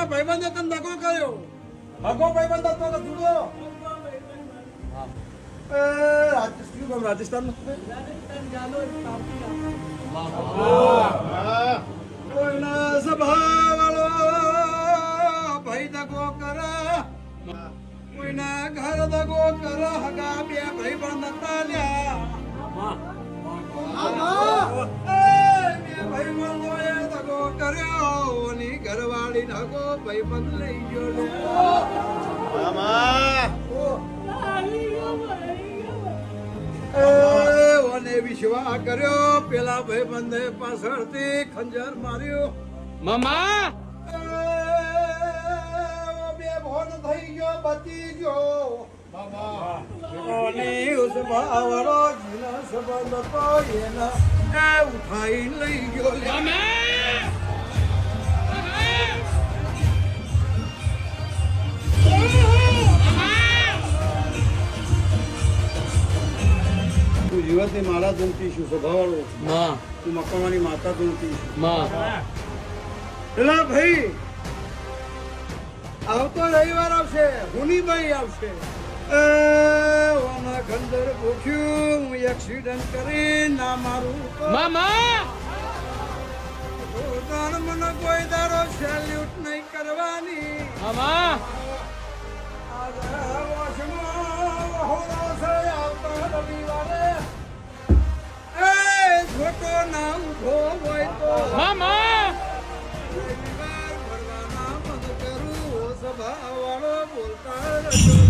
પેલા ભાઈબંધે તને દગો કર્યો. હગો ભાઈબંધ હતો કે જુદો? રાજસ્થાન કોઈના સ્વભાવ વાળો ભાઈ દગો કરે, કોઈના ઘર દગો કરે. હગા બે ભાઈ બંધ હતા લ્યા. બે ભાઈ બંધોએ દગો કર્યો ની ઘરવાળી દગો ભાઈ બંધ લઈ ગયો ઓને વિશ્વાસ કર્યો. પેલા ભાઈ બંધે પાછળથી ખંજર માર્યો. મામા બે ભોન થઈ ગયો, બચી ગયો. ઓની ઉસભાવડો જીનો સંબંધ હતો એના ઉઠાઈ લઈ ગયો. તું જીવતની માળા ધૂમતી છું, સ્વભાવવાળો. તું મકવાની માતા ધૂમતી છું. એલા ભાઈ આવતો રવિવાર આવશે, હુનીભાઈ આવશે. ઓના ખંદર ભૂખ્યું હું એક્સિડન્ટ કરી ના મારું મને કોઈ દારો સેલ્યુટ નહીં કરવાની. છોટો ના ઉભો હોય તો રવિવાર ભરવાના બંધ કરું. સ્વભાવ વાળો બોલતા